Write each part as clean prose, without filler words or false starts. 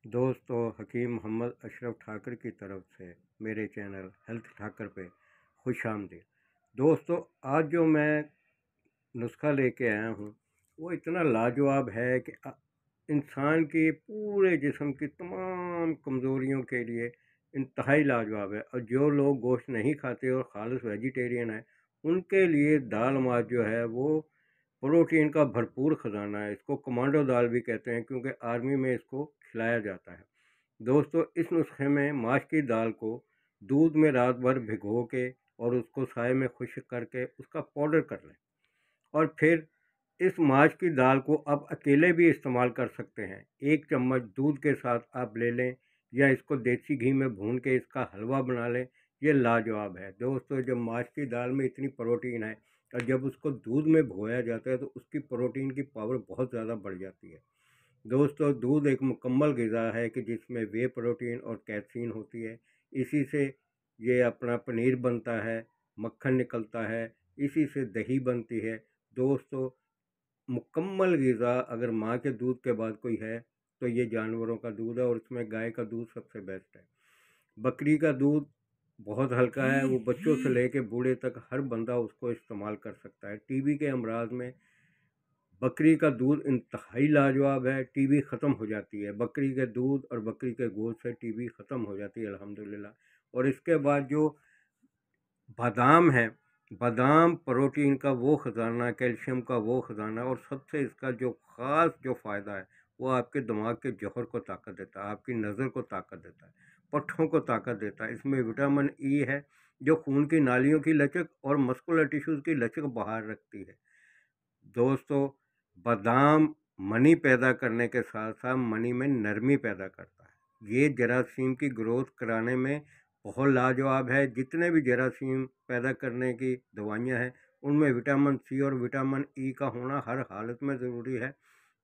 दोस्तों, हकीम मोहम्मद अशरफ ठाकर की तरफ से मेरे चैनल हेल्थ ठाकर पे खुश आमदीद। दोस्तों, आज जो मैं नुस्खा लेके आया हूँ वो इतना लाजवाब है कि इंसान की पूरे जिस्म की तमाम कमज़ोरियों के लिए इंतहाई लाजवाब है। और जो लोग गोश्त नहीं खाते और खालिस वेजिटेरियन है उनके लिए दाल माश जो है वो प्रोटीन का भरपूर ख़जाना है। इसको कमांडो दाल भी कहते हैं क्योंकि आर्मी में इसको खिलाया जाता है। दोस्तों, इस नुस्खे में माश की दाल को दूध में रात भर भिगो के और उसको साए में खुश्क करके उसका पाउडर कर लें। और फिर इस माश की दाल को आप अकेले भी इस्तेमाल कर सकते हैं। 1 चम्मच दूध के साथ आप ले लें या इसको देसी घी में भून के इसका हलवा बना लें। ये लाजवाब है। दोस्तों, जब माश की दाल में इतनी प्रोटीन है और जब उसको दूध में भिगोया जाता है तो उसकी प्रोटीन की पावर बहुत ज़्यादा बढ़ जाती है। दोस्तों, दूध एक मुकम्मल ग़िज़ा है कि जिसमें वे प्रोटीन और कैसीन होती है। इसी से ये अपना पनीर बनता है, मक्खन निकलता है, इसी से दही बनती है। दोस्तों, मुकम्मल ग़िज़ा अगर माँ के दूध के बाद कोई है तो ये जानवरों का दूध है और इसमें गाय का दूध सबसे बेस्ट है। बकरी का दूध बहुत हल्का है, वो बच्चों से लेके बूढ़े तक हर बंदा उसको इस्तेमाल कर सकता है। टीबी के अमराज में बकरी का दूध इंतहाई लाजवाब है। टीबी ख़त्म हो जाती है बकरी के दूध और बकरी के गोश्त से। टीबी ख़त्म हो जाती है अल्हम्दुलिल्लाह। और इसके बाद जो बादाम है, बादाम प्रोटीन का वो ख़जाना, कैल्शियम का वो ख़जाना, और सबसे इसका जो ख़ास जो फ़ायदा है वो आपके दिमाग के जौहर को ताकत देता है, आपकी नज़र को ताकत देता है, पट्ठों को ताकत देता है। इसमें विटामिन ई है जो खून की नालियों की लचक और मस्कुलर टिश्यूज़ की लचक बहाल रखती है। दोस्तों, बादाम मनी पैदा करने के साथ साथ मनी में नरमी पैदा करता है। ये जरासीम की ग्रोथ कराने में बहुत लाजवाब है। जितने भी जरासीम पैदा करने की दवाइयाँ हैं उनमें विटामिन सी और विटामिन ई का होना हर हालत में ज़रूरी है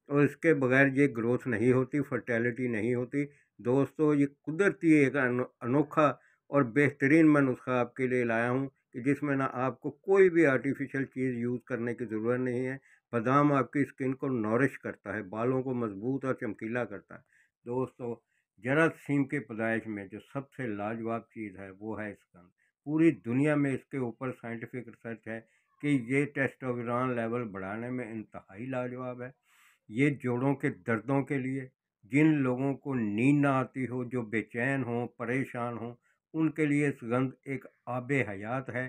और इसके बगैर ये ग्रोथ नहीं होती, फर्टिलिटी नहीं होती। दोस्तों, ये कुदरती एक अनोखा और बेहतरीन मैं नुस्खा आपके लिए लाया हूँ कि जिसमें ना आपको कोई भी आर्टिफिशियल चीज़ यूज़ करने की ज़रूरत नहीं है। बादाम आपकी स्किन को नॉरिश करता है, बालों को मजबूत और चमकीला करता है। दोस्तों, जरासीम के पैदाइश में जो सबसे लाजवाब चीज़ है वो है स्कन। पूरी दुनिया में इसके ऊपर साइंटिफिक रिसर्च है कि ये टेस्टोस्टेरोन लेवल बढ़ाने में इंतहाई लाजवाब है। ये जोड़ों के दर्दों के लिए, जिन लोगों को नींद ना आती हो, जो बेचैन हों, परेशान हों, उनके लिए सुगंध एक आबे हयात है।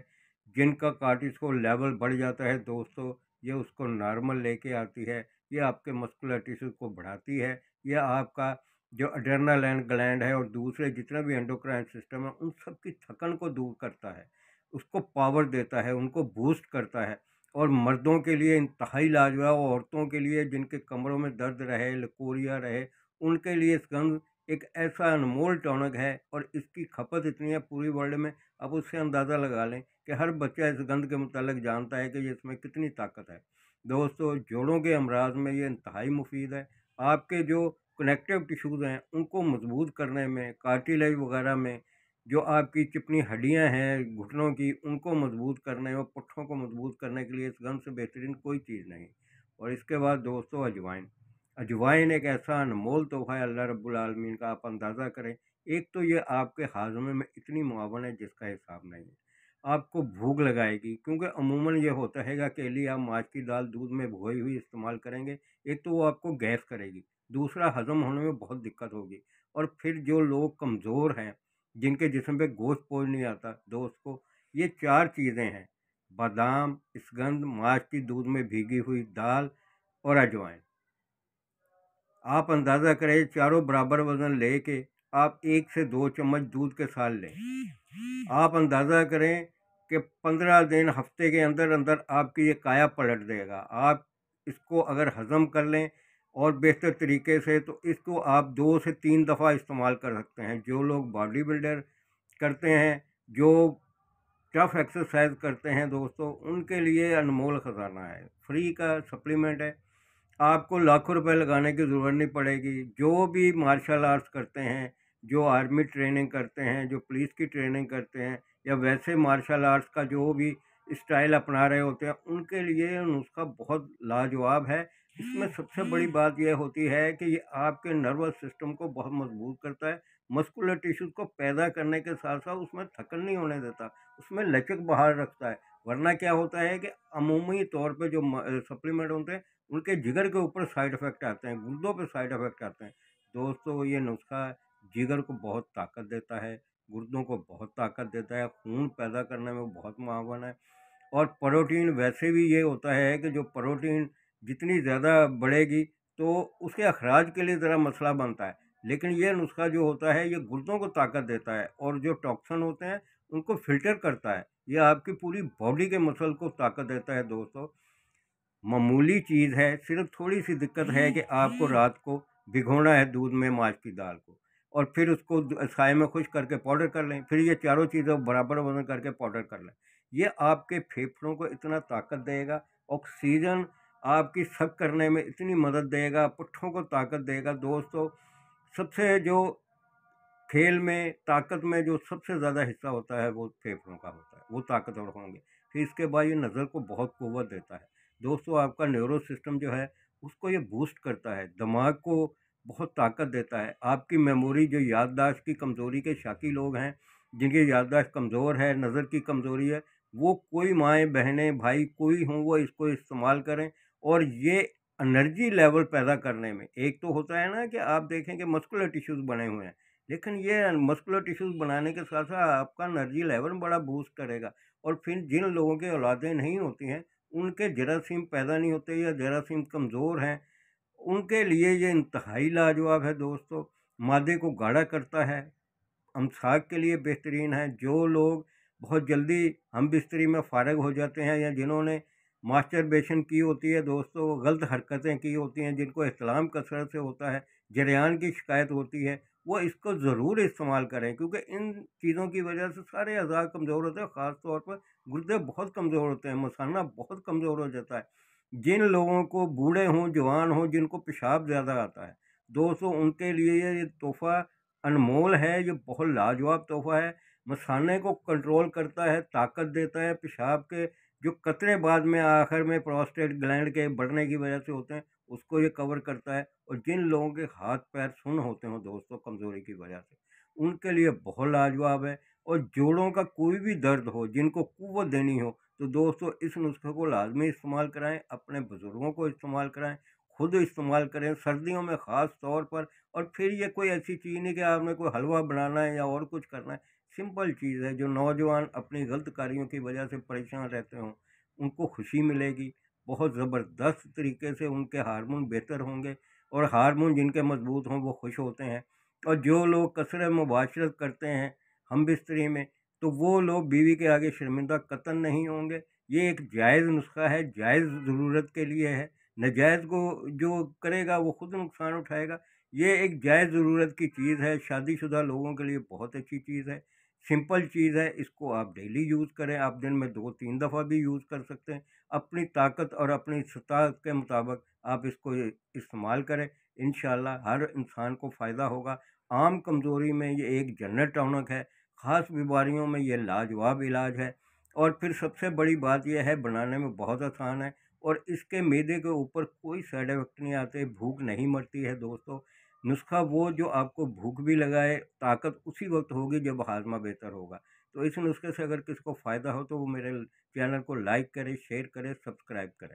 जिनका कार्टिसोल लेवल बढ़ जाता है दोस्तों, ये उसको नॉर्मल लेके आती है। ये आपके मस्कुलर टिश्यू को बढ़ाती है। ये आपका जो एड्रेनालाइन ग्लैंड है और दूसरे जितने भी एंडोक्राइन सिस्टम है उन सब की थकन को दूर करता है, उसको पावर देता है, उनको बूस्ट करता है। और मर्दों के लिए इंतहाई लाजवाब, औरतों के लिए जिनके कमरों में दर्द रहे, लकोरिया रहे, उनके लिए स्कंद एक ऐसा अनमोल टॉनिक है और इसकी खपत इतनी है पूरी वर्ल्ड में। अब उससे अंदाज़ा लगा लें कि हर बच्चा इस गंध के मुतालिक जानता है कि इसमें कितनी ताकत है। दोस्तों, जोड़ों के अमराज में ये इंतहाई मुफीद है। आपके जो कनेक्टिव टिश्यूज़ हैं उनको मजबूत करने में, कार्टिलेज वगैरह में, जो आपकी चिकनी हड्डियां हैं घुटनों की, उनको मजबूत करने और पुट्ठों को मजबूत करने के लिए इस गंध से बेहतरीन कोई चीज़ नहीं। और इसके बाद दोस्तों, अजवाइन। अजवाइन एक ऐसा अनमोल तोहफ़ा है अल्लाह रब्बुल आलमीन का। आप अंदाज़ा करें, एक तो ये आपके हाज़मे में इतनी मुआवन है जिसका हिसाब नहीं है। आपको भूख लगाएगी क्योंकि अमूमन ये होता है कि अकेली आप माश की दाल दूध में भिगोई हुई इस्तेमाल करेंगे। एक तो वो आपको गैस करेगी, दूसरा हज़म होने में बहुत दिक्कत होगी। और फिर जो लोग कमज़ोर हैं, जिनके जिस्म पे गोश्त पोंछ नहीं आता, दोस्तों, ये 4 चीज़ें हैं: बादाम, इसगंध, माश की दूध में भीगी हुई दाल और अजवाइन। आप अंदाज़ा करें, चारों बराबर वज़न लेके आप 1 से 2 चम्मच दूध के साथ लें। आप अंदाज़ा करें कि 15 दिन, हफ्ते के अंदर अंदर आपकी ये काया पलट देगा। आप इसको अगर हज़म कर लें और बेहतर तरीके से, तो इसको आप 2 से 3 दफ़ा इस्तेमाल कर सकते हैं। जो लोग बॉडी बिल्डर करते हैं, जो टफ एक्सरसाइज करते हैं दोस्तों, उनके लिए अनमोल ख़जाना है। फ्री का सप्लीमेंट है, आपको लाखों रुपए लगाने की ज़रूरत नहीं पड़ेगी। जो भी मार्शल आर्ट्स करते हैं, जो आर्मी ट्रेनिंग करते हैं, जो पुलिस की ट्रेनिंग करते हैं, या वैसे मार्शल आर्ट्स का जो भी स्टाइल अपना रहे होते हैं, उनके लिए नुस्खा बहुत लाजवाब है। इसमें सबसे बड़ी बात यह होती है कि ये आपके नर्वस सिस्टम को बहुत मजबूत करता है, मस्कुलर टिश्यूज़ को पैदा करने के साथ-साथ उसमें थकन नहीं होने देता, उसमें लचक बहाल रखता है। वरना क्या होता है कि अमूमी तौर पे जो सप्लीमेंट होते हैं, उनके जिगर के ऊपर साइड इफ़ेक्ट आते हैं, गुर्दों पे साइड इफ़ेक्ट आते हैं। दोस्तों, ये नुस्खा जिगर को बहुत ताकत देता है, गुर्दों को बहुत ताकत देता है, खून पैदा करने में बहुत मुआवन है। और प्रोटीन वैसे भी ये होता है कि जो प्रोटीन जितनी ज़्यादा बढ़ेगी तो उसके अखराज के लिए ज़रा मसला बनता है, लेकिन ये नुस्खा जो होता है ये गुर्दों को ताकत देता है और जो टॉक्सिन होते हैं उनको फ़िल्टर करता है। ये आपकी पूरी बॉडी के मसल को ताकत देता है दोस्तों। मामूली चीज़ है, सिर्फ थोड़ी-सी दिक्कत है कि आपको रात को भिगोना है दूध में माश की दाल को और फिर उसको साए में खुश्क करके पाउडर कर लें। फिर ये चारों चीज़ें बराबर वज़न करके पाउडर कर लें। ये आपके फेफड़ों को इतना ताकत देगा, ऑक्सीजन आपकी सक करने में इतनी मदद देगा, पुट्ठों को ताकत देगा। दोस्तों, सबसे जो खेल में ताकत में जो सबसे ज़्यादा हिस्सा होता है वो फेफड़ों का होता है, वो ताकतवर होंगे। फिर इसके बाद ये नज़र को बहुत क़ुव्वत देता है। दोस्तों, आपका न्यूरो सिस्टम जो है उसको ये बूस्ट करता है, दिमाग को बहुत ताकत देता है। आपकी मेमोरी जो याददाश्त की कमज़ोरी के शाकी लोग हैं, जिनकी याददाश्त कमज़ोर है, नज़र की कमज़ोरी है, वो कोई माएँ, बहनें, भाई कोई हों वो इसको इस्तेमाल करें और ये एनर्जी लेवल पैदा करने में एक तो होता है ना कि आप देखें कि मस्कुलर टिश्यूज़ बने हुए हैं। लेकिन ये मस्कुलर टिश्यूज़ बनाने के साथ-साथ आपका एनर्जी लेवल बड़ा बूस्ट करेगा और फिर जिन लोगों की औलादें नहीं होती हैं, उनके जरासीम पैदा नहीं होते या जरासीम कमज़ोर हैं, उनके लिए ये इंतहाई लाजवाब है दोस्तों। मादे को गाढ़ा करता है, अमसाक के लिए बेहतरीन है। जो लोग बहुत जल्दी हम बिस्तरी में फ़ारिग हो जाते हैं या जिन्होंने मास्टरबेशन की होती है दोस्तों, गलत हरकतें की होती हैं, जिनको इस्तेलाम कसरत से होता है, जरेयान की शिकायत होती है, वो इसको ज़रूर इस्तेमाल करें क्योंकि इन चीज़ों की वजह से सारे अज़ा कमज़ोर होते हैं, ख़ास तौर पर गुर्दे बहुत कमज़ोर होते हैं, मसाना बहुत कमज़ोर हो जाता है। जिन लोगों को बूढ़े हों, जवान हों, जिनको पेशाब ज़्यादा आता है, दोस्तों उनके लिए ये तोहफ़ा अनमोल है, ये बहुत लाजवाब तोहफ़ा है। मसाने को कंट्रोल करता है, ताकत देता है, पेशाब के जो कतरे बाद में आखिर में प्रोस्टेट ग्लैंड के बढ़ने की वजह से होते हैं, उसको ये कवर करता है और जिन लोगों के हाथ-पैर सुन्न होते हों दोस्तों कमज़ोरी की वजह से, उनके लिए बहुत लाजवाब है और जोड़ों का कोई भी दर्द हो, जिनको क़ुव्वत देनी हो, तो दोस्तों इस नुस्खे को लाज़मी इस्तेमाल कराएँ, अपने बुज़ुर्गों को इस्तेमाल कराएँ, खुद इस्तेमाल करें, सर्दियों में ख़ास तौर पर। और फिर ये कोई ऐसी चीज़ नहीं कि आपने कोई हलवा बनाना है या और कुछ करना है, सिंपल चीज़ है। जो नौजवान अपनी गलत कार्यों की वजह से परेशान रहते हों, उनको खुशी मिलेगी, बहुत ज़बरदस्त तरीके से उनके हार्मोन बेहतर होंगे और हार्मोन जिनके मज़बूत हों वो खुश होते हैं। और जो लोग कसरत मुबाशरत करते हैं हम-बिस्तरी में, तो वो लोग बीवी के आगे शर्मिंदा कतई नहीं होंगे। ये एक जायज़ नुस्खा है, जायज़ ज़रूरत के लिए है, नाजायज़ को जो करेगा वो खुद नुकसान उठाएगा। ये एक जायज़ ज़रूरत की चीज़ है, शादीशुदा लोगों के लिए बहुत अच्छी चीज़ है, सिंपल चीज़ है, इसको आप डेली यूज़ करें, आप दिन में 2-3 दफ़ा भी यूज़ कर सकते हैं। अपनी ताकत और अपनी इस्तात के मुताबिक आप इसको इस्तेमाल करें, इंशाअल्लाह हर इंसान को फ़ायदा होगा। आम कमज़ोरी में ये एक जन्नत टॉनिक है, ख़ास बीमारियों में ये लाजवाब इलाज है और फिर सबसे बड़ी बात ये है बनाने में बहुत आसान है और इसके मैदे के ऊपर कोई साइड इफ़ेक्ट नहीं आते, भूख नहीं मरती है दोस्तों। नुस्खा वो जो आपको भूख भी लगाए, ताकत उसी वक़्त होगी जब हाज़मा बेहतर होगा। तो इस नुस्खे से अगर किसी को फ़ायदा हो तो वो मेरे चैनल को लाइक करे, शेयर करे, सब्सक्राइब करें।